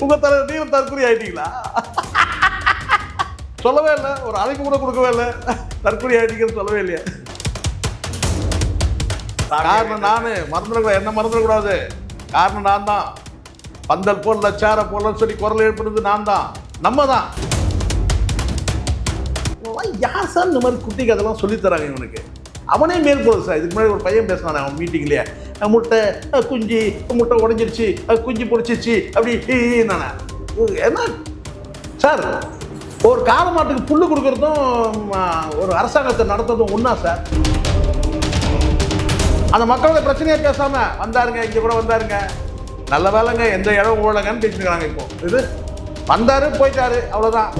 உங்க தலைவர் நீங்க தற்கொலை ஆயிட்டீங்களா? சொல்லவே இல்லை, ஒரு அழைப்பு கூட கொடுக்கவே இல்லை. தற்கொலை ஆயிட்டீங்கன்னு சொல்லவே இல்லையா? காரணம் நானு, மறந்துடக்கூடாது, என்ன மறந்துடக்கூடாது. காரணம் நான் தான். பந்தல் போடல, சேர போடலன்னு சொல்லி குரல் ஏற்படுறது நான் தான், நம்ம தான். யார் சார் இந்த மாதிரி குட்டிக்கு அதெல்லாம் சொல்லித்தராங்க இவனுக்கு? அவனே மேல் போகுது சார். இதுக்கு முன்னாடி ஒரு பையன் பேசினானே அவன் மீட்டிங்லேயே, முட்டை குஞ்சு, முட்டை உடஞ்சிருச்சு, குஞ்சு பொடிச்சிருச்சு அப்படி நானே. என்ன சார், ஒரு காளை மாட்டுக்கு புல்லு கொடுக்கறதும் ஒரு அரசாங்கத்தை நடத்துறதும் ஒன்றா சார்? அந்த மக்களோட பிரச்சனையே பேசாம வந்தாருங்க, இங்கே கூட வந்தாருங்க, நல்ல வேலைங்க, எந்த இடம் ஊழலங்கன்னு பேசிக்கிறாங்க. இப்போ இது வந்தாரு போயிட்டாரு, அவ்வளோதான்.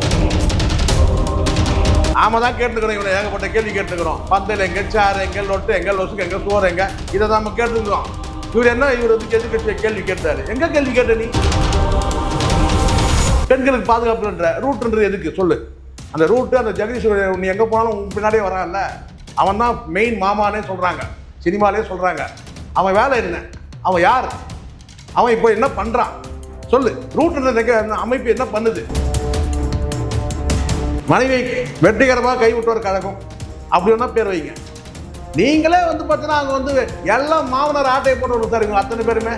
ஆமாம் தான் கேட்டுக்கிறோம், இவனை ஏகப்பட்ட கேள்வி கேட்டுக்கிறோம். பந்தல் எங்கே, சேர் எங்கே, லொட்டு எங்கே, லொசுக்கு எங்கே, சோறு எங்கே, இதை தான் நம்ம கேட்டுக்கிறோம். இவர் என்ன, இவர் வந்து எதிர்கட்சியை கேள்வி கேட்டாரு. எங்கே கேள்வி கேட்ட நீ? பெண்களுக்கு பாதுகாப்புன்ற ரூட்ன்றது எதுக்கு சொல்லு? அந்த ரூட்டு, அந்த ஜெகதீஸ்வரர் நீ எங்கே போனாலும் பின்னாடியே வரான்ல, அவன் தான் மெயின் மாமானே சொல்கிறாங்க, சினிமாலே சொல்கிறாங்க. அவன் வேலை என்ன? அவன் யார்? அவன் இப்போ என்ன பண்ணுறான் சொல்லு? ரூட்ன்ற அமைப்பு என்ன பண்ணுது? மனைவி வெற்றிகரமாக கைவிட்டோர் கழகம் அப்படி ஒன்றா பேர் வைங்க. நீங்களே வந்து பார்த்தீங்கன்னா அங்கே வந்து எல்லாம் மாமனார் ஆட்டையை போட்டவனுக்கு சார், இவங்க அத்தனை பேருமே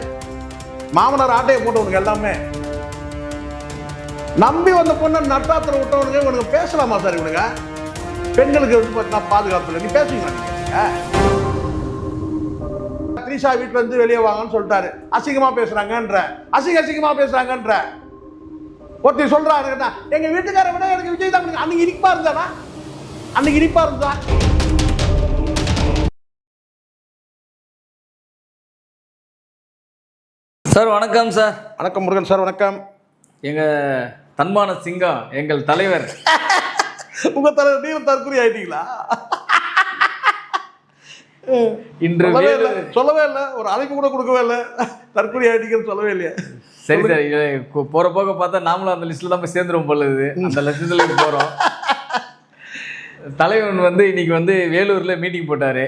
மாமனார் ஆட்டையை போட்டவனுக்கு எல்லாமே. நம்பி வந்த பொண்ணை நட்டாத்தில் விட்டவனுங்க இவனுக்கு பேசலாமா சார்? இவனுங்க பெண்களுக்கு வந்து பார்த்தீங்கன்னா பாதுகாப்பு இல்லை. நீ பேசுவீங்களா? நீங்கள் திரிஷா வீட்டில் இருந்து வெளியே வாங்கன்னு சொல்லிட்டாரு. அசிங்கமாக பேசுகிறாங்கன்ற, அசிங்கமாக பேசுகிறாங்கன்ற ஒருத்தர் சொல்றாரு, எங்க வீட்டுக்கார விட எனக்கு விஜய் தான். அன்னைக்கு இனிப்பா இருந்தானா? அன்னைக்கு இனிப்பா இருந்தா? சார் வணக்கம் சார். வணக்கம் முருகன் சார். வணக்கம். எங்க தன்மான சிங்கம் எங்கள் தலைவர். உங்க தலைவர் நீங்க தற்கொலை ஆயிட்டீங்களா? இன்று சொல்லவே இல்லை, ஒரு அழைப்பு கூட கொடுக்கவே இல்லை. தற்கொலை ஆயிட்டீங்கன்னு சொல்லவே இல்லையா? சரி சார், போற போக பார்த்தா நாமளும் அந்த லிஸ்ட்ல தான் போய் சேர்ந்துரும் போலுது. அந்த லிஸ்ட்ல போறோம். தலைவன் வந்து இன்னைக்கு வந்து வேலூர்ல மீட்டிங் போட்டாரு.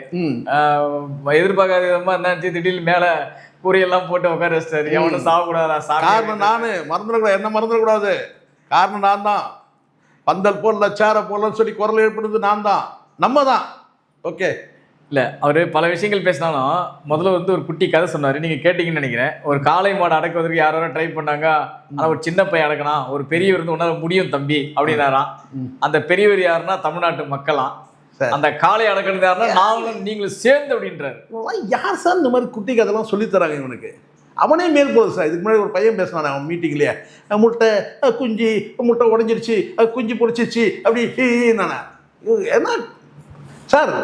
எதிர்பார்க்காத விதமா என்னாச்சு, திடீர்னு மேல பொரியெல்லாம் போட்டு உட்கார வச்சிட்டாரு. எவனும் சாப்பிடாதா? காரணம் நானு, மறந்துடக்கூடாது, என்ன மறந்துடக்கூடாது. காரணம் நான் தான். பந்தல் போடல, சேர போடலன்னு சொல்லி குரல் ஏற்படுறது நான் தான், நம்ம தான். ஓகே. இல்லை, அவர் பல விஷயங்கள் பேசினாலும் முதல்ல வந்து ஒரு குட்டி கதை சொன்னார், நீங்கள் கேட்டிங்கன்னு நினைக்கிறேன். ஒரு காளை மாடு அடக்குவதற்கு யாரோ ட்ரை பண்ணாங்க, ஆனால் ஒரு சின்ன பையன் அடக்கணும், ஒரு பெரியவர் வந்து உன்னால முடியும் தம்பி அப்படின்னாராம். அந்த பெரியவர் யாருன்னா தமிழ்நாட்டு மக்களாம். அந்த காளை அடக்கணும் யாருன்னா நாங்களும் நீங்களும் சேர்ந்து அப்படின்றாரு. யார் சார் இந்த மாதிரி குட்டி கதைலாம் சொல்லித்தராங்க இவனுக்கு? அவனே மேல் போகுது சார். இதுக்கு முன்னாடி ஒரு பையன் பேசினானே அவன் மீட்டிங்லேயே, முட்டை குஞ்சு, முட்டை உடஞ்சிருச்சு, குஞ்சு பொடிச்சிருச்சு அப்படி நானே. என்ன சார்,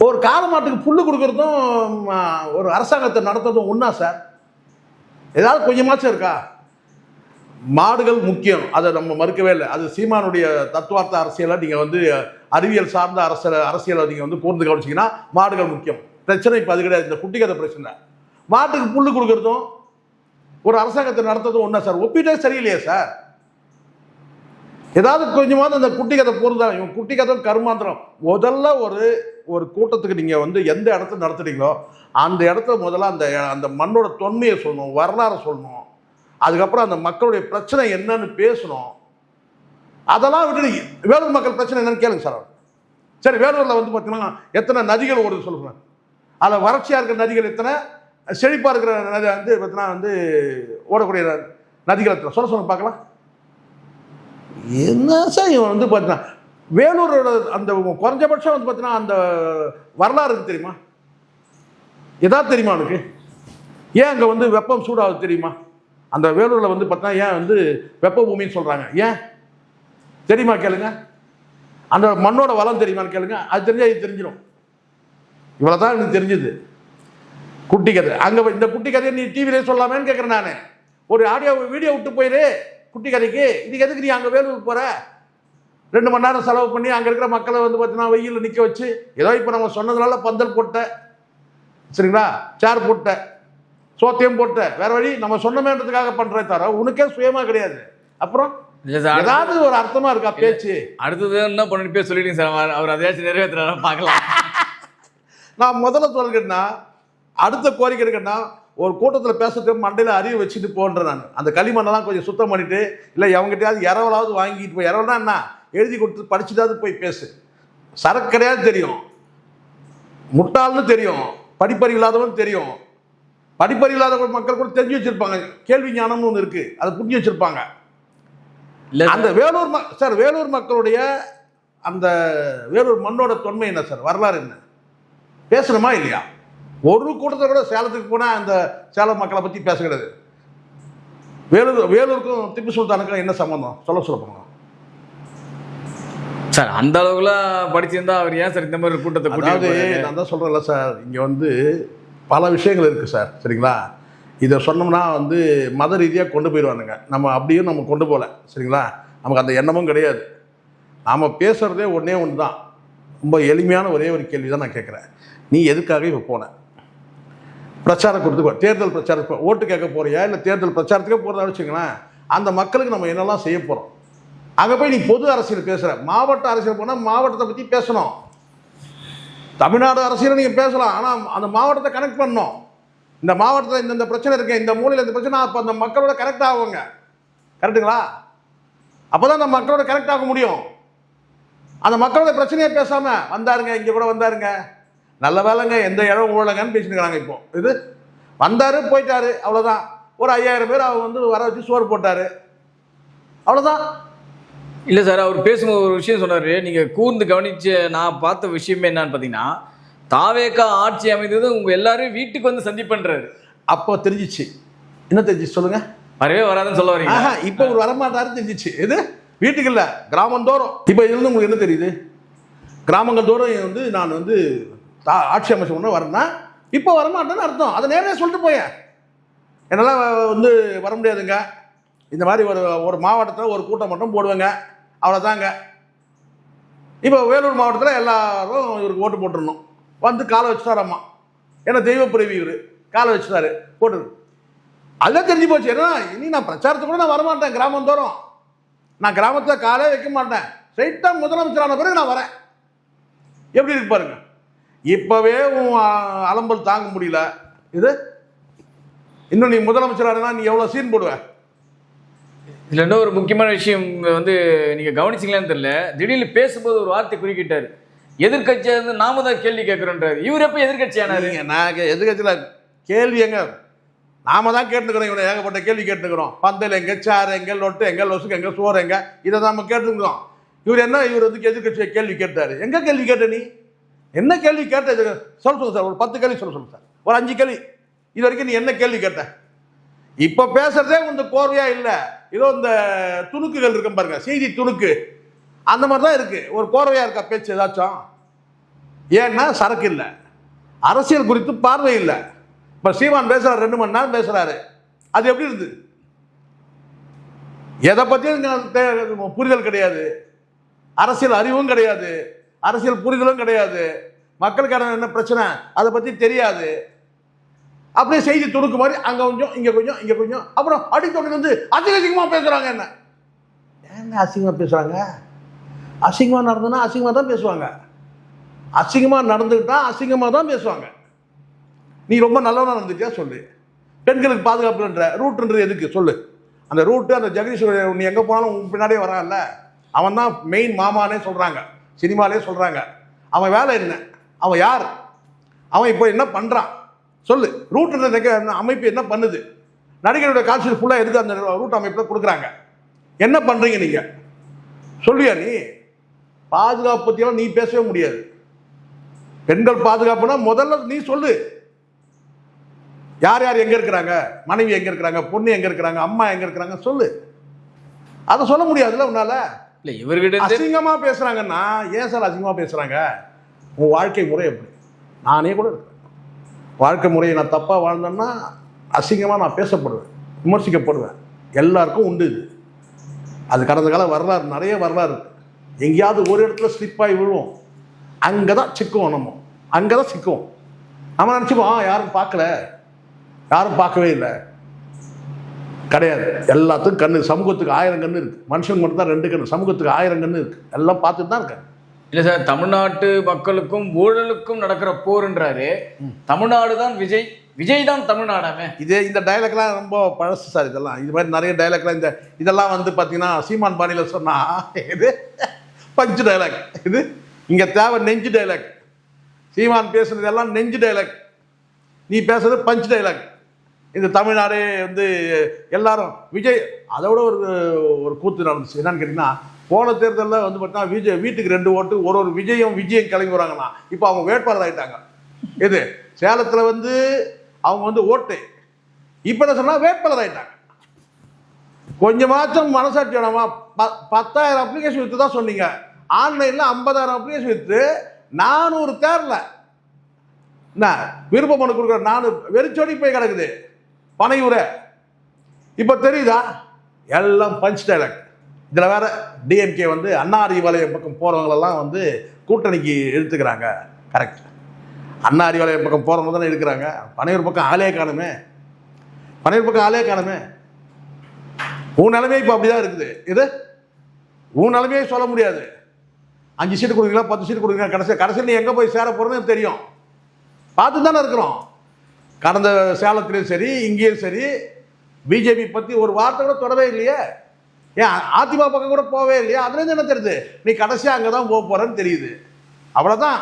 ஒரு காளை மாட்டுக்கு புல்லு கொடுக்கறதும் ஒரு அரசாங்கத்தை நடத்துறதும் ஒன்றா சார்? ஏதாவது கொஞ்சமாச்சும் இருக்கா? மாடுகள் முக்கியம், அதை நம்ம மறுக்கவே இல்லை. அது சீமானுடைய தத்துவார்த்த அரசியலை நீங்கள் வந்து அறிவியல் சார்ந்த அரசியலை நீங்கள் வந்து கூர்ந்து கவனிச்சிங்கன்னா மாடுகள் முக்கியம். பிரச்சனை இப்போ அது கிடையாது. இந்த குட்டி கதை பிரச்சனை. மாட்டுக்கு புல்லு கொடுக்கறதும் ஒரு அரசாங்கத்தை நடத்துறதும் ஒன்றா சார்? ஒப்பிட்டே சரியில்லையே சார். ஏதாவது கொஞ்சமாவது அந்த குட்டி கதை பொருந்தான். இவன் குட்டி கதை கருமாந்திரம். முதல்ல ஒரு கூட்டத்துக்கு நீங்கள் வந்து எந்த இடத்துல நடத்துறீங்களோ அந்த இடத்துல முதல்ல அந்த மண்ணோட தொன்மையை சொல்லணும், வரலாறு சொல்லணும். அதுக்கப்புறம் அந்த மக்களுடைய பிரச்சனை என்னன்னு பேசணும். அதெல்லாம் விட்டு வேலூர் மக்கள் பிரச்சனை என்னன்னு கேளுங்க சார். சரி, வேலூரில் வந்து பார்த்தீங்கன்னா எத்தனை நதிகள் ஓடுது சொல்லுங்க. அதில் வறட்சியாக இருக்கிற நதிகள் எத்தனை, செழிப்பாக இருக்கிற நதி வந்து பார்த்தீங்கன்னா வந்து ஓடக்கூடிய நதிகள் எத்தனை சொல்ல பார்க்கலாம். என்ன சார் இவன் வந்து பார்த்தீங்கன்னா வேலூரோட அந்த குறைஞ்சபட்சம் வந்து பார்த்தீங்கன்னா அந்த வரலாறு தெரியுமா? எதாவது தெரியுமா அவனுக்கு? ஏன் அங்கே வந்து வெப்பம் சூடாகுது தெரியுமா? அந்த வேலூரில் வந்து பார்த்தீங்கன்னா ஏன் வந்து வெப்ப பூமின்னு சொல்கிறாங்க, ஏன் தெரியுமா கேளுங்க. அந்த மண்ணோட வளம் தெரியுமான்னு கேளுங்க. அது தெரிஞ்சால் இது தெரிஞ்சிடும். இவ்வளோ தான் எனக்கு தெரிஞ்சுது குட்டி கதை. அங்கே இந்த குட்டி கதையை நீ டிவிலே சொல்லாமேன்னு கேட்குறேன் நான். ஒரு வீடியோ விட்டு போயிரு குட்டி கதைக்கு. இதுக்கு எதுக்கு நீ அங்கே வேலூருக்கு போகிற? 2 மணி நேரம் செலவு பண்ணி அங்கே இருக்கிற மக்களை வந்து பார்த்தீங்கன்னா வெயிலில் நிற்க வச்சு, ஏதோ இப்போ நம்ம சொன்னதுனால பந்தல் போட்ட, சரிங்களா, சேர் போட்ட, சோத்தியம் போட்ட, வேற வழி நம்ம சொன்னமேன்றதுக்காக பண்ணுறே தவிர உனக்கே சுயமாக கிடையாது. அப்புறம் ஏதாவது ஒரு அர்த்தமா இருக்கா பேச்சு? அடுத்தது என்ன பண்ணி பேர் சொல்லிட்டீங்க சார், அவர் அதையாச்சும் நிறைவேற்றுறாரு பார்க்கலாம். நான் முதல்ல சொல்லுங்கன்னா, அடுத்த கோரிக்கை இருக்குன்னா ஒரு கூட்டத்தில் பேசுறதுக்கு மண்டையில் அறிவு வச்சுட்டு போன்றேன் நான். அந்த களிமண்ணெல்லாம் கொஞ்சம் சுத்தம் பண்ணிட்டு, இல்லை எவங்கிட்டையாவது இரவலாவது வாங்கிட்டு போய், இரவல்னா என்ன, எழுதி கொடுத்து படிச்சுட்டாவது போய் பேசு. சரக்கு கிடையாது தெரியும், முட்டாள்னு தெரியும், படிப்பறிவு இல்லாதவன் தெரியும். படிப்பறிவு இல்லாத மக்கள் கூட தெரிஞ்சு வச்சிருப்பாங்க, கேள்வி ஞானம்னு ஒன்று இருக்கு, அதை புரிஞ்சு வச்சிருப்பாங்க. அந்த வேலூர் சார், வேலூர் மக்களுடைய அந்த வேலூர் மண்ணோட தொன்மை என்ன சார், வரலாறு என்ன, பேசணுமா இல்லையா? ஒரு கூட்டத்தை கூட சேலத்துக்கு போனால் அந்த சேலம் மக்களை பற்றி பேச கிடையாது. வேலூருக்கும் திப்பு சுல்தானுக்கும் என்ன சம்பந்தம் சொல்ல போங்க சார்? அந்த அளவுக்குலாம் படிச்சிருந்தா அவர் ஏன் சார் இந்த மாதிரி ஒரு கூட்டத்தை? அதாவது நான் தான் சொல்கிறேன்ல சார், இங்கே வந்து பல விஷயங்கள் இருக்குது சார், சரிங்களா? இதை சொன்னோம்னா வந்து மத ரீதியாக கொண்டு போயிடுவானுங்க. நம்ம அப்படியும் நம்ம கொண்டு போகல, சரிங்களா? நமக்கு அந்த எண்ணமும் கிடையாது. நாம் பேசுகிறதே ஒன்றே ஒன்று தான், ரொம்ப எளிமையான ஒரே ஒரு கேள்வி தான் நான் கேட்குறேன். நீ எதுக்காக இப்போ போன? பிரச்சாரம் கொடுத்து, தேர்தல் பிரச்சாரத்துக்கு ஓட்டு கேட்க போறியா, இல்லை தேர்தல் பிரச்சாரத்துக்கே போகிறதா வச்சுங்களேன், அந்த மக்களுக்கு நம்ம என்னெல்லாம் செய்ய போகிறோம்? அங்கே போய் நீ பொது அரசியல் பேசுகிற, மாவட்ட அரசியல் போனால் மாவட்டத்தை பற்றி பேசணும். தமிழ்நாடு அரசியலை நீங்கள் பேசலாம், ஆனால் அந்த மாவட்டத்தை கனெக்ட் பண்ணணும். இந்த மாவட்டத்தில் இந்த பிரச்சனை இருக்கு, இந்த மூலையில் இந்த பிரச்சனை, அப்போ அந்த மக்களோட கரெக்ட் ஆகுங்க. கரெக்டுங்களா? அப்போ தான் அந்த மக்களோட கரெக்ட் ஆக முடியும். அந்த மக்களோட பிரச்சனையை பேசாமல் வந்தாருங்க, இங்கே கூட வந்தாருங்க, நல்ல வேலைங்க, எந்த இடம் ஊழலங்கன்னு பேசிட்டுருக்காங்க. இப்போ இது வந்தார் போயிட்டாரு, அவ்வளோதான். ஒரு 5000 பேர் அவர் வந்து வர வச்சு சோறு போட்டார், அவ்வளோதான். இல்லை சார், அவர் பேசும்போது ஒரு விஷயம் சொன்னார், நீங்கள் கூர்ந்து கவனித்து நான் பார்த்த விஷயமே என்னன்னு பார்த்தீங்கன்னா, தாவேக்கா ஆட்சி அமைந்தது உங்கள் எல்லாரும் வீட்டுக்கு வந்து சந்திப்புன்றாரு. அப்போ தெரிஞ்சிச்சு. என்ன தெரிஞ்சிச்சு சொல்லுங்கள்? வரவே வராதுன்னு சொல்ல வரீங்க. இப்போ ஒரு வரமாட்டாரு தெரிஞ்சிச்சு. இது வீட்டுக்கு இல்லை, கிராமந்தோறும். இப்போ இதுல உங்களுக்கு என்ன தெரியுது? கிராமங்கள் தோறும் வந்து நான் வந்து ஆட்சி அமைச்ச ஒன்று வரேன்னா இப்போ வரமாட்டேன்னு அர்த்தம். அதை நேரே சொல்லிட்டு போயேன், என்னால் வந்து வர முடியாதுங்க, இந்த மாதிரி ஒரு மாவட்டத்தில் ஒரு கூட்டம் மட்டும் போடுவேங்க, அவ்வளோதாங்க. இப்போ வேலூர் மாவட்டத்தில் எல்லாரும் இவருக்கு ஓட்டு போட்டுடணும். வந்து காலை வச்சுட்டாரம்மா, ஏன்னா தெய்வ பிரிவு இவர் காலை வச்சுட்டாரு, போட்டு அதெல்லாம் தெரிஞ்சு போச்சு. ஏன்னா இனி நான் பிரச்சாரத்துக்கு கூட நான் வரமாட்டேன், கிராமந்தோறும் நான் கிராமத்தில் காலே வைக்க மாட்டேன், ஸ்ட்ரைட்டாக முதலமைச்சரான பிறகு நான் வரேன். எப்படி இருக்கு பாருங்க. இப்போவே அலம்பல் தாங்க முடியல. இது இன்னும் நீ முதலமைச்சரானா நீ எவ்வளோ சீன் போடுவ? இதில் இன்னும் ஒரு முக்கியமான விஷயம் வந்து நீங்கள் கவனிச்சிங்களான்னு தெரியல, திடீர்னு பேசும்போது ஒரு வார்த்தை குறுக்கிட்டார், எதிர்கட்சியாக இருந்து நாம தான் கேள்வி கேட்குறோன்றாரு. இவர் எப்போ எதிர்கட்சியானாரு? நான் எதிர்கட்சியில் கேள்வி எங்க, நாம தான் கேட்டுக்கிறோம். இவனை ஏகப்பட்ட கேள்வி கேட்டுக்கிறோம். பந்தல் எங்க, சார் எங்க, லொட்டு எங்க, லொசுக்கு எங்க, சோறு எங்க, இதை நம்ம கேட்டுக்கிறோம். இவர் என்ன, இவர் வந்து எதிர்கட்சியை கேள்வி கேட்டாரு. எங்க கேள்வி கேட்ட நீ? என்ன கேள்வி கேட்ட? சொல்லுங்க சார், ஒரு 10 கேள்வி சொல்லுங்க சார், ஒரு 5 கேள்வி. இது வரைக்கும் நீ என்ன கேள்வி கேட்ட? இப்போ பேசுறதே வந்து கோர்வையா இல்லை, ஏதோ இந்த துணுக்குகள் இருக்கும் பாருங்க, செய்தி துணுக்கு, அந்த மாதிரி தான் இருக்கு. ஒரு கோர்வையா இருக்கா பேச்சு ஏதாச்சும்? ஏன்னா சரக்கு இல்லை, அரசியல் குறித்து பார்வை இல்லை. இப்போ சீமான் பேசுறாரு, 2 மணி நேரம் பேசுறாரு, அது எப்படி இருந்து? எதை பற்றியும் புரிதல் கிடையாது, அரசியல் அறிவும் கிடையாது, அரசியல் புரிதலும் கிடையாது, மக்களுக்கான என்ன பிரச்சனை அதை பற்றி தெரியாது. அப்படியே செய்தி துணுக்கு மாதிரி அங்கே கொஞ்சம் இங்கே கொஞ்சம் இங்கே கொஞ்சம், அப்புறம் அடித்தொடர்ந்து வந்து அசிங்கமாக பேசுகிறாங்க. என்ன அசிங்கமாக பேசுகிறாங்க? அசிங்கமாக நடந்ததுன்னா அசிங்கமாக தான் பேசுவாங்க, அசிங்கமாக நடந்துக்கிட்டா அசிங்கமாக தான் பேசுவாங்க. நீ ரொம்ப நல்லவனாக நடந்துட்டியா சொல்லு. பெண்களுக்கு பாதுகாப்புன்ற ரூட்டுன்றது எதுக்கு சொல்லு? அந்த ரூட்டு அந்த ஜெகதீஸ்வரர் நீ எங்கே போனாலும் உன் பின்னாடியே வரான்ல, அவன் தான் மெயின் மாமானே சொல்கிறாங்க, சினிமாலே சொல்கிறாங்க. அவன் வேலை என்ன, அவன் யார், அவன் இப்போ என்ன பண்ணுறான் சொல்லு. ரூட்டுன்ற அமைப்பு என்ன பண்ணுது? நடிகருடைய காட்சி ஃபுல்லாக எதுக்கு அந்த ரூட் அமைப்பில் கொடுக்குறாங்க? என்ன பண்ணுறீங்க நீங்கள் சொல்லியா? நீ பாதுகாப்பு பற்றியெல்லாம் நீ பேசவே முடியாது. பெண்கள் பாதுகாப்புனா முதல்ல நீ சொல்லு. யார் யார் எங்கே இருக்கிறாங்க, மனைவி எங்கே இருக்கிறாங்க, பொண்ணு எங்கே இருக்கிறாங்க, அம்மா எங்கே இருக்கிறாங்க சொல்லு. அதை சொல்ல முடியாதுல்ல உன்னால. இல்லை இவர்கிட்ட அசிங்கமாக பேசுகிறாங்கன்னா ஏன் சார் அசிங்கமாக பேசுகிறாங்க? உன் வாழ்க்கை முறை எப்படி? நானே கூட இருக்கிறேன், வாழ்க்கை முறையை நான் தப்பாக வாழ்ந்தேன்னா அசிங்கமாக நான் பேசப்படுவேன், விமர்சிக்கப்படுவேன். எல்லாருக்கும் உண்டு இது. அது கடந்த கால வரலாறு, நிறைய வரலாறு இருக்குது. எங்கேயாவது ஒரு இடத்துல ஸ்லிப்பாகி விழுவோம், அங்கே தான் சிக்குவோம், நம்ம அங்கே தான் சிக்குவோம். நம்ம நினச்சிப்போம் யாரும் பார்க்கல, யாரும் பார்க்கவே இல்லை, கிடையாது. எல்லாத்துக்கும் கண்ணு, சமூகத்துக்கு 1000 கண்ணு இருக்குது, மனுஷனுக்கு மட்டும் தான் 2 கண்ணு, சமூகத்துக்கு 1000 கண்ணு இருக்குது, எல்லாம் பார்த்துட்டு தான் இருக்கேன். இல்லை சார், தமிழ்நாட்டு மக்களுக்கும் ஊழலுக்கும் நடக்கிற போர்ன்றாரு. தமிழ்நாடு தான் விஜய், விஜய் தான் தமிழ்நாடாமே. இந்த டைலாக்லாம் ரொம்ப பழசு சார். இதெல்லாம் இது மாதிரி நிறைய டைலாக்லாம் இதெல்லாம் வந்து பார்த்தீங்கன்னா சீமான் பாணியில் சொன்னால் இது பஞ்சு டைலாக். இது இங்கே தேவை நெஞ்சு டைலாக். சீமான் பேசுனதெல்லாம் நெஞ்சு டைலாக், நீ பேசுறது பஞ்சு டைலாக். இந்த தமிழ்நாடே வந்து எல்லாரும் விஜய். அதோட ஒரு கூத்து நடந்துச்சு. என்னன்னு கேட்டிங்கன்னா, போன தேர்தலில் வந்து பார்த்தீங்கன்னா விஜய் வீட்டுக்கு 2 ஓட்டு, ஒரு விஜயும் கிளம்பி வராங்கன்னா இப்போ அவங்க வேட்பாளர் ஆகிட்டாங்க. இது சேலத்தில் வந்து அவங்க வந்து ஓட்டு, இப்போ என்ன சொன்னால் வேட்பாளர் ஆகிட்டாங்க. கொஞ்சமாச்சும் மனசாட்சி வேணாமா? 10,000 அப்ளிகேஷன் விற்று தான் சொன்னீங்க. ஆன்லைனில் 50,000 அப்ளிகேஷன் விற்று 400 தேரல. என்ன விருப்ப மனு கொடுக்குற 4 வெறிச்சோடி போய் கிடக்குது பனையூரை. இப்போ தெரியுதா? எல்லாம் பஞ்ச் டைலாக். இதில் வேற டிஎம்கே வந்து அண்ணா அறிவாலயம் பக்கம் போகிறவங்களெல்லாம் வந்து கூட்டணிக்கு எடுத்துக்கிறாங்க. கரெக்ட். அண்ணா அறிவாலயம் பக்கம் போகிறவங்க தானே எடுக்கிறாங்க. பனையூர் பக்கம் ஆளே காணுமே. பனையூர் பக்கம் ஆளே காணுமே. உன் நிலைமையே இப்போ அப்படி தான் இருக்குது. இது உன் நிலைமையே சொல்ல முடியாது. 5 சீட்டு கொடுக்குறீங்களா, 10 சீட்டு கொடுக்குறீங்களா, கடைசியில் நீ எங்கே போய் சேர போகிறேன்னு தெரியும். பார்த்து தானே இருக்கிறோம். கடந்த சேலத்துலேயும் சரி, இங்கேயும் சரி, பிஜேபி பற்றி ஒரு வார்த்தை கூட தொடவே இல்லையே. ஏன் அதிமுக பக்கம் கூட போவே இல்லையா? அதுலேருந்து என்ன தெரியுது? நீ கடைசியாக அங்கே தான் போக போகிறேன்னு தெரியுது. அவ்வளோதான்,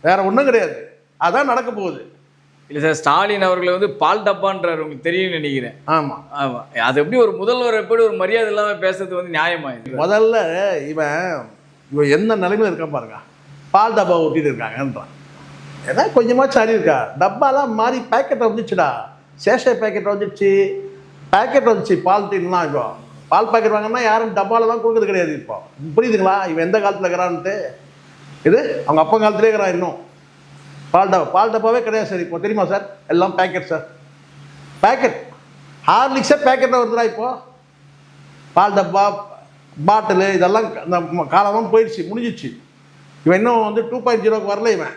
வேற ஒன்றும் கிடையாது. அதான் நடக்க போகுது. இல்லை சார், ஸ்டாலின் அவர்களை வந்து பால் டப்பான்றார், உங்களுக்கு தெரியும்னு நினைக்கிறேன். ஆமாம் ஆமாம். அது எப்படி ஒரு முதல்வர் எப்படி ஒரு மரியாதை இல்லாமல் பேசுறது வந்து நியாயமாயிருக்கு? முதல்ல இவன் எந்த நிலைமையில் இருக்கான் பாருங்க. பால் டப்பா ஊட்டிட்டு இருக்காங்கன்றான். ஏன்னா கொஞ்சமாக சரி இருக்கா? டப்பாலாம் மாறி பேக்கெட் வந்துச்சுடா. சேஷே பேக்கெட் வந்துடுச்சு, பேக்கெட் வந்துச்சு. பால் டீன்லாம் இப்போ பால் பேக்கெட் வாங்கினா யாரும் டப்பாலெலாம் கொடுக்குறது கிடையாது. இப்போ புரியுதுங்களா இவன் எந்த காலத்தில் இருக்கிறான்ட்டு? இது அவங்க அப்பா காலத்திலே இருக்கிறான். இன்னும் பால் டப்பாவே கிடையாது சார். இப்போ தெரியுமா சார்? எல்லாம் பேக்கெட் சார். பேக்கெட் ஹார்லிக்ஸே பேக்கெட்டில் வருதுடா. இப்போது பால் டப்பா பாட்டிலு இதெல்லாம் அந்த காலமாக போயிடுச்சு, முடிஞ்சிச்சு. இவன் இன்னும் வந்து 2.0க்கு வரல. இவன்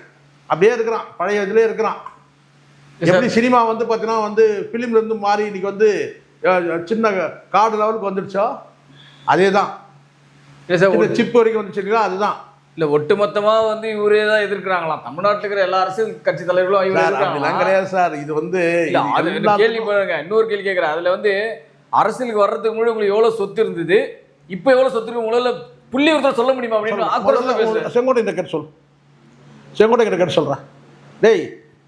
அப்படியே இருக்கிறான், பழைய இதுலேயே இருக்கிறான். எப்படி சினிமா வந்து பார்த்தீங்கன்னா வந்து ஃபிலிம்லேருந்து மாறி இன்னைக்கு வந்து சின்ன கார்டு லெவலுக்கு வந்துடுச்சோ அதே தான். சிப் வரைக்கும் வந்துச்சு இல்லையா? அதுதான். இல்லை, ஒட்டுமொத்தமாக வந்து இவரே தான் எதிர்க்கிறாங்களாம். தமிழ்நாட்டில் இருக்கிற எல்லா அரசியல் கட்சி தலைவர்களும் அப்படிலாம் கிடையாது சார். இது வந்து கேள்வி பாருங்க. இன்னொரு கேள்வி கேட்குறேன். அதில் வந்து அரசியலுக்கு வர்றதுக்கு முன்னாடி உங்களுக்கு எவ்வளோ சொத்து இருந்தது, இப்போ எவ்வளோ சொத்து இருக்கு, உங்களால் புள்ளி ஒருத்தர் சொல்ல முடியுமா அப்படின்னு? செங்கோட்டை கேட்டு சொல்லு. செங்கோட்டை கேட்டு சொல்கிறேன். டேய்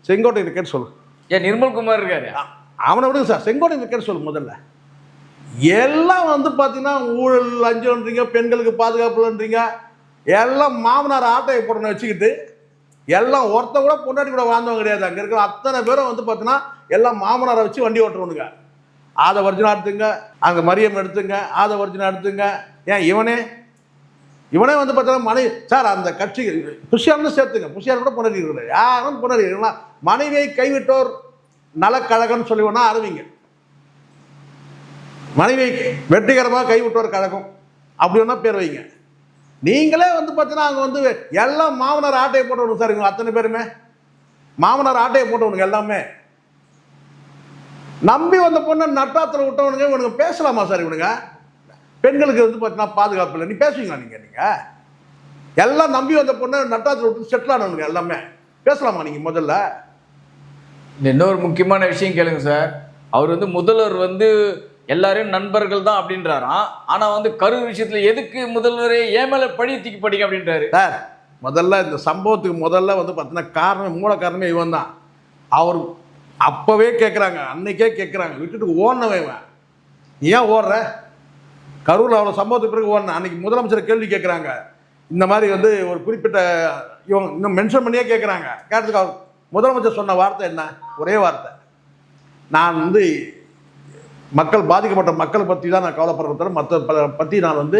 செங்கோட்டை கேட்டு சொல்லு. ஏன் நிர்மல்குமார் இருக்காரு, அவனை விடுங்க சார். செங்கோட்டை கேட்டு சொல்லு. முதல்ல எல்லாம் வந்து பார்த்தீங்கன்னா ஊழல், லஞ்சம்ன்றீங்க, பெண்களுக்கு பாதுகாப்புலன்றீங்க, எல்லாம் மாமனார் ஆட்டையை போட்டனை வச்சுக்கிட்டு எல்லாம் ஒருத்த கூட பொண்டாட்டி கூட வாழ்ந்தவங்க கிடையாது. அங்கே இருக்கிற அத்தனை பேரும் வந்து பார்த்தீங்கன்னா எல்லாம் மாமனாரை வச்சு வண்டி ஓட்டுறவனுங்க. ஆதை வர்ஜினா எடுத்துங்க, அங்கே மரியம் எடுத்துங்க, ஆதை வர்ஜினா எடுத்துங்க. ஏன் இவனே வந்து பார்த்தீங்கன்னா மனைவி சார் அந்த கட்சி புஷியார்னு சேர்த்துங்க. புஷியார் கூட பொண்டாட்டி இருக்கிறார். யாரும் பொண்டாட்டி இருக்கலாம். மனைவியை கைவிட்டோர் நலக்கழகம்னு சொல்லி ஒன்றா ஆரம்பிங்க. மனைவியை வெற்றிகரமாக கைவிட்டோர் கழகம் அப்படி ஒன்றா பேர் வைங்க. நீங்களே வந்து பார்த்தீங்கன்னா அங்கே வந்து எல்லாம் மாமனார் ஆட்டையை போட்டவனுங்க சார். இவங்க அத்தனை பேருமே மாமனார் ஆட்டையை போட்டவனுங்க. எல்லாமே நம்பி வந்த பொண்ணை நட்டாத்தில் விட்டவனுங்க. இவனுங்க பேசலாமா சார்? இவனுங்க பெண்களுக்கு வந்து பார்த்தீங்கன்னா பாதுகாப்பு இல்லை. நீ பேசுவீங்களா? நீங்கள் எல்லாம் நம்பி வந்த பொண்ணை நட்டாத்தில் விட்டு செட்டில் ஆனவனுங்க எல்லாமே பேசலாமா நீங்கள்? முதல்ல இன்னொரு முக்கியமான விஷயம் கேளுங்க சார். அவர் வந்து முதல்வர் வந்து எல்லாரையும் நண்பர்கள் தான் அப்படின்றாராம். ஆனால் வந்து கரூர் விஷயத்தில் எதுக்கு முதல்வரே ஏன் மேலே பழி தூக்கி படிக்க அப்படின்றாரு சார். முதல்ல இந்த சம்பவத்துக்கு முதல்ல வந்து பார்த்தீங்கன்னா காரணம், மூல காரணமே இவன் தான். அவர் அப்போவே கேட்குறாங்க, அன்னைக்கே கேட்குறாங்க, விட்டுட்டு ஓடினவன் இவன். ஏன் ஓடுற? கரூரில் அவ்வளோ சம்பவத்துக்கு பிறகு ஓடின அன்னைக்கு முதலமைச்சர் கேள்வி கேட்குறாங்க. இந்த மாதிரி வந்து ஒரு குறிப்பிட்ட இவங்க இன்னும் மென்ஷன் பண்ணியே கேட்குறாங்க. கேட்டதுக்கு அவர் முதலமைச்சர் சொன்ன வார்த்தை என்ன? ஒரே வார்த்தை, நான் வந்து மக்கள் பாதிக்கப்பட்ட மக்களை பற்றி தான் நான் கவலைப்படுறத, மற்ற பற்றி நான் வந்து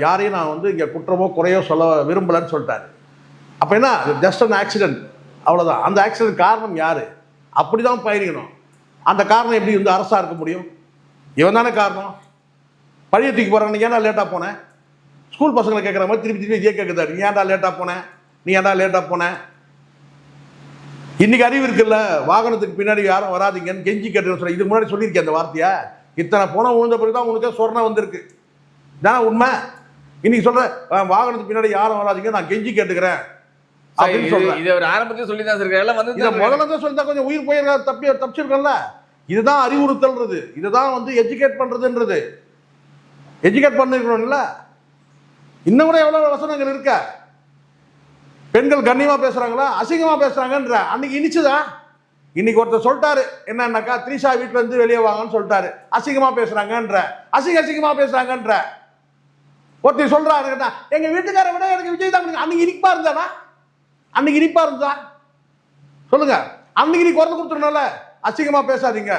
யாரையும் நான் வந்து இங்கே குற்றமோ குறையோ சொல்ல விரும்பலைன்னு சொல்லிட்டாரு. அப்போ என்ன? ஜஸ்ட் அன் ஆக்சிடென்ட், அவ்வளோதான். அந்த ஆக்சிடென்ட் காரணம் யார்? அப்படி தான் பயணிக்கணும். அந்த காரணம் எப்படி வந்து அரசாக இருக்க முடியும்? இவன் தானே காரணம். பழைய தூக்கி போகிறாங்க. ஏன்டா லேட்டாக போனேன்? ஸ்கூல் பசங்களை கேட்குற மாதிரி திருப்பி இதே கேட்குறாரு. நீ ஏன்டா லேட்டாக போனேன், நீ ஏன்டா லேட்டாக போனேன்? இன்னைக்கு அறிவு இருக்குல்ல, வாகனத்துக்கு பின்னாடி யாரும் வராதிங்கன்னு கெஞ்சி கேட்டுன்னு சொல்ல. இதுக்கு முன்னாடி சொல்லியிருக்கேன் அந்த வார்த்தையா? இத்தனை போனால் விழுந்த பிறகு தான் உனக்கே சொரணை வந்திருக்கு. இதான உண்மை. இன்னைக்கு சொல்கிறேன், வாகனத்துக்கு பின்னாடி யாரும் வராதிங்க, நான் கெஞ்சி கேட்டுக்கிறேன் அப்படின்னு சொல்றேன். இது ஒரு ஆரம்பத்திலே சொல்லி தான் சார் எல்லாம் வந்து இதை முதல்ல தான் சொல்லிட்டா கொஞ்சம் உயிர் போயிருக்க தப்பிச்சிருக்கோம்ல. இதுதான் அறிவுறுத்தல்ன்றது, இதுதான் வந்து எஜுகேட் பண்றதுன்றது. எஜுகேட் பண்ணிருக்கணும்ல. இன்னும் கூட எவ்வளவு வசனங்கள் இருக்க. பெண்கள் கண்ணியமா பேசுறாங்களா அசிங்கமா பேசுறாங்கன்ற அன்னைக்கு இனிச்சுதா. இன்னைக்கு ஒருத்தர் சொல்லிட்டாரு என்னன்னாக்கா, த்ரீஷா வீட்டுல இருந்து வெளியே வாங்கன்னு சொல்லிட்டாரு, அசிங்கமா பேசுறாங்கன்ற, அசிங்கமா பேசுறாங்கன்ற. ஒருத்தர் சொல்றாரு, எங்க வீட்டுக்கார விட எனக்கு விஜய் தான் பிடிக்கும். அன்னைக்கு இனிப்பா இருந்தானா? அன்னைக்கு இனிப்பா இருந்தா சொல்லுங்க. அன்னைக்கு நீ குரல் கொடுத்துருனால அசிங்கமா பேசாதீங்க,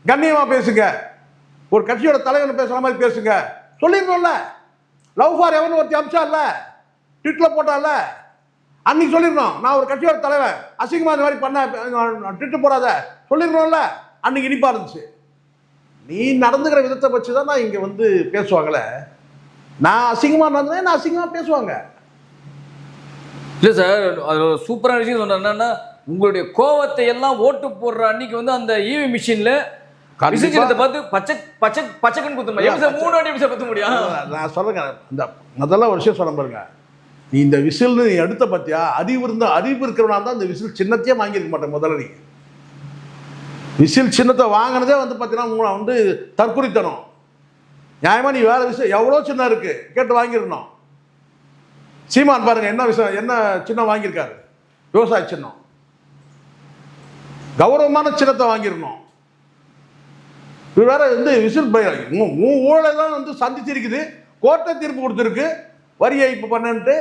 கண்ணியமா பேசுங்க, ஒரு கட்சியோட தலைவர் பேசுற மாதிரி பேசுங்க சொல்லிருக்கோம்ல. லவ் ஃபார் எவன் ஒருத்தி அம்சா இல்ல, ட்விட்ல போட்டால, அன்னைக்கு சொல்லிருந்தோம். நான் ஒரு கட்சியோட தலைவர், அசிங்கமா இந்த மாதிரி பண்ண ட்விட்டு போடாத சொல்லிருக்கோம்ல. அன்னைக்கு இனிப்பா இருந்துச்சு. நீ நடந்துக்கிற விதத்தை வச்சுதான் நான் இங்க வந்து பேசுவாங்களே. நான் அசிங்கமா நடந்தேன், நான் அசிங்கமா பேசுவாங்க. இல்லை சார், அது சூப்பரான விஷயம் சொன்ன என்னன்னா, உங்களுடைய கோவத்தை எல்லாம் ஓட்டு போடுற அன்னைக்கு வந்து அந்த ஈவி மிஷின்ல விசிலத்தை பார்த்து பச்சை பச்சை பச்சைக்கன் குத்த முடியும் சார். 3 வாட்டி விசில் குத்த முடியும். நான் சொல்லுங்க, இந்த முதல்ல ஒரு விஷயம் சொல்ல பாருங்க. நீ இந்த விசில் நீ அடுத்த பத்தியா அறிவு இருக்கிறவனா தான் இந்த விசில் சின்னத்தையே வாங்கியிருக்க மாட்டேன். முதல்ல நீ விசில் சின்னத்தை வாங்கினதே வந்து பார்த்தீங்கன்னா வந்து தற்குறித்தனம். நியாயமா நீ வேற விஷயம் எவ்வளோ சின்னம் இருக்கு கேட்டு வாங்கிடணும். சீமான் பாருங்க என்ன விஷயம், என்ன சின்னம் வாங்கியிருக்காரு, விவசாய சின்னம். கௌரவமான சின்னத்தை வாங்கிடணும். இது வேற வந்து விசில் ஊழலை தான் வந்து சந்திச்சிருக்குது, கோர்ட்டை தீர்ப்பு கொடுத்துருக்கு, வரி ஏய்ப்பு பண்ணன்ட்டு.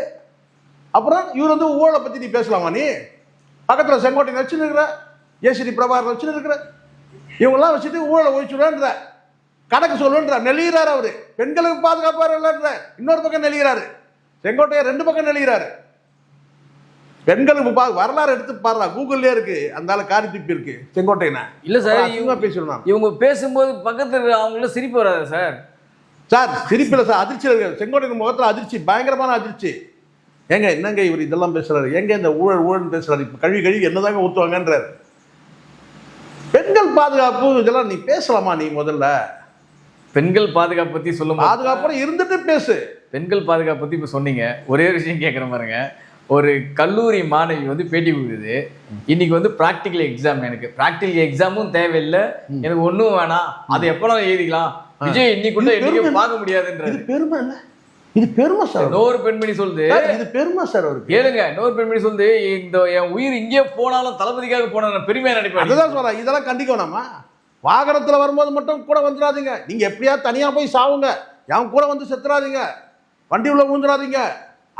அப்புறம் இவர் வந்து ஊழலை பத்தி நீ பேசலாமா? நீ பக்கத்தில் செங்கோட்டை வச்சுன்னு இருக்கிற, ஏசிடி பிரபாகர் வச்சுன்னு இருக்கிற, இவங்கெல்லாம் வச்சுட்டு ஊழலை ஒழிச்சுடுன்ற கணக்கு சொல்லுன்ற நெளிகிறார். அவரு பெண்களுக்கு பாதுகாப்பார் இல்லைன்ற இன்னொரு பக்கம் நெளிகிறாரு. செங்கோட்டையை 2 பக்கம் நெளிகிறாரு. பெண்களுக்கு வரலாறு எடுத்து பாருடா, கூகுள்லயே இருக்கு. அந்த காரி துப்பி இருக்கு செங்கோட்டையனை. இல்ல சார், இவங்க பேசணும். இவங்க பேசும்போது பக்கத்துல அவங்கள சிரிப்பு வராது சார். சார் சிரிப்பில்லை சார், அதிர்ச்சி இருக்கு. செங்கோட்டையன் முகத்துல அதிர்ச்சி, பயங்கரமான அதிர்ச்சி. ஏங்க என்னங்க இவர் இதெல்லாம் பேசுறாரு, எங்க இந்த ஊழல் பேசுறாரு, இப்ப கழுவி என்னதாங்க ஊத்துவாங்கன்றாரு. பெண்கள் பாதுகாப்பு இதெல்லாம் நீ பேசலாமா? நீ முதல்ல பெண்கள் பாதுகாப்பு பத்தி சொல்லும், பாதுகாப்பு இருந்துட்டு பேசு. பெண்கள் பாதுகாப்பு பத்தி இப்ப சொன்னீங்க. ஒரே ஒரு விஷயம் கேட்குறேன் பாருங்க. ஒரு கல்லூரி மாணவி வந்து பேட்டி கொடுக்குது, இன்னைக்கு வந்து ப்ராக்டிக்கல் எக்ஸாம், எனக்கு ப்ராக்டிக்கல் எக்ஸாமும் தேவையில்லை, எனக்கு ஒன்றும் வேணாம், அதை எப்போ எழுதிக்கலாம், விஜய் இன்னைக்கு பார்க்க முடியாதுன்ற. இது பெருமை இல்லை, இது பெருமை சார். இன்னொரு பெண்மணி சொல்லுது, இது பெருமை சார். அவருக்கு கேளுங்க, இன்னொரு பெண்மணி சொல்லுது, இந்த என் உயிர் இங்கே போனாலும் தளபதிக்காக போன பெருமையா நினைப்பேன். அதுதான் சொல்றேன், இதெல்லாம் கண்டிக்கணுமா? வாகனத்துல வரும்போது மட்டும் கூட வந்துடாதீங்க. நீங்க எப்படியா தனியா போய் சாவுங்க, என் கூட வந்து செத்துறாதீங்க, வண்டி உள்ள ஊந்துடாதீங்க.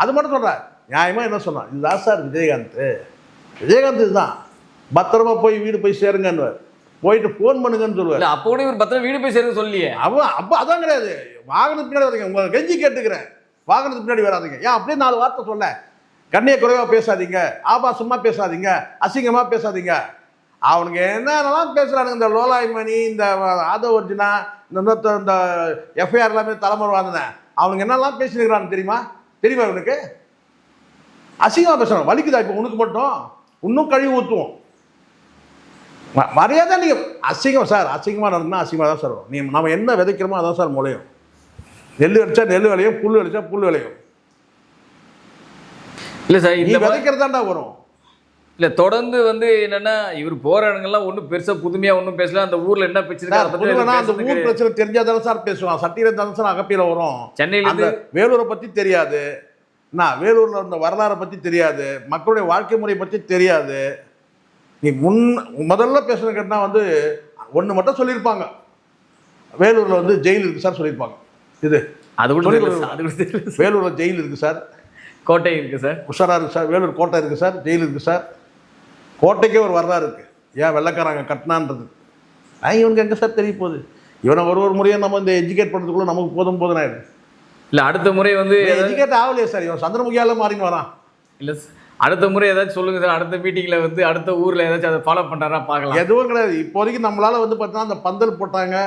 அது மட்டும் சொல்றேன். நியாயமா என்ன சொன்னான், இதுதான் சார் விஜயகாந்த் இதுதான். பத்திரமா போய் வீடு போய் சேருங்கன்னு, போயிட்டு போன் பண்ணுங்கன்னு சொல்லுவார். அப்போ கூட இவர் பத்திரம் வீடு போய் சேருங்க சொல்லியே. அப்போ அதான் கிடையாது. வாகனத்துக்கு பின்னாடி வரீங்க, உங்களை கெஞ்சி கேட்டுக்கிறேன், வாகனத்துக்கு பின்னாடி வராதிங்க. ஏன் அப்படியே 4 வார்த்தை சொல்ல, கண்ணிய குறைவா பேசாதீங்க, ஆபாசமா பேசாதீங்க, அசிங்கமா பேசாதீங்க. அவனுக்கு என்னென்னலாம் பேசுறானுங்க, இந்த லோலாய்மணி, இந்த ஆதவர்ஜினா, இந்த எஃப்ஐஆர் எல்லாமே தலைமுறை வாங்கினேன், அவனுக்கு என்னெல்லாம் பேசினுக்கிறான்னு தெரியுமா? இவனுக்கு அசிங்கமா பேசுறான். வலிக்குதா இப்போ உனக்கு மட்டும்? இன்னும் கழுவி ஊற்றுவோம். மரியாதை நீங்க அசிங்கம் சார், அசிங்கமா நடந்தா அசிங்கமா தான் சார் வரும். நீ நம்ம என்ன விதைக்கிறோமோ அதான் சார் முளையும். நெல் அடிச்சா நெல் விளையும், புல் அடிச்சா புல் விளையும். இல்லை சார், இந்த விதைக்கிறதாண்டா வரும். இல்லை தொடர்ந்து வந்து என்னன்னா, இவர் போற இடங்கள்லாம் ஒன்றும் பெருசா புதுமையா ஒன்றும் பேசல. அந்த ஊர்ல என்ன பிரச்சனை, அந்த ஊர் பிரச்சனை தெரிஞ்சாதானே சார் பேசுவான். சட்டியில இருந்தாலும் சார் அகப்பியில வரும். சென்னையில அந்த வேலூரை பத்தி தெரியாது, வேலூர்ல இருந்த வரலாறை பத்தி தெரியாது, மக்களுடைய வாழ்க்கை முறை பத்தி தெரியாது. நீ முதல்ல பேசுறது கேட்டா வந்து ஒன்று மட்டும் சொல்லியிருப்பாங்க, வேலூர்ல வந்து ஜெயில் இருக்கு சார் சொல்லியிருப்பாங்க. இது அது கூட வேலூர்ல ஜெயில் இருக்கு சார், கோட்டை இருக்கு சார், உஷாரா இருக்கு சார், வேலூர் கோட்டை இருக்கு சார், ஜெயில் இருக்கு சார். கோட்டைக்கே ஒரு வரலாறு இருக்கு, ஏன் வெள்ளைக்காரங்க கட்டினான்றது. இவனுக்கு எங்க சார் தெரிய போகுது? இவனை ஒரு முறையை நம்ம இந்த எஜுகேட் பண்ணுறதுக்குள்ள நமக்கு போதும் ஆயிடுது. இல்லை அடுத்த முறை வந்து எஜுகேட் ஆகலையே சார், இவன் சந்திரமுகியால மாறின்னு வரான். இல்லை அடுத்த முறை ஏதாச்சும் சொல்லுங்க சார், அடுத்த மீட்டிங்கில் வந்து அடுத்த ஊரில் ஏதாச்சும் அதை ஃபாலோ பண்ணுறாரா பார்க்கலாம். எதுவும் கிடையாது. இப்போதைக்கு நம்மளால் வந்து பார்த்தீங்கன்னா அந்த பந்தல் போட்டாங்க,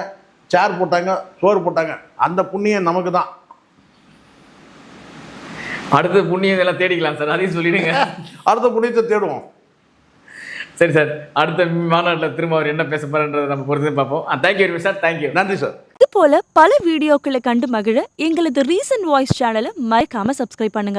சேர் போட்டாங்க, சோறு போட்டாங்க, அந்த புண்ணியம் நமக்கு தான். அடுத்த புண்ணியம் எல்லாம் தேடிக்கலாம் சார், அதையும் சொல்லிடுங்க. அடுத்த புண்ணியத்தை தேடுவோம். சரி சார், அடுத்த மாநாட்டில் திரும்ப அவர் என்ன பேச போறன்றதை நம்ம பொறுத்து பார்ப்போம். Thank you very much sir. Thank you, நன்றி சார். இது போல பல வீடியோக்களை கண்டு மகிழ எங்களது ரீசன்ட் வாய்ஸ் சேனலை மறக்காம சப்ஸ்கிரைப் பண்ணுங்க.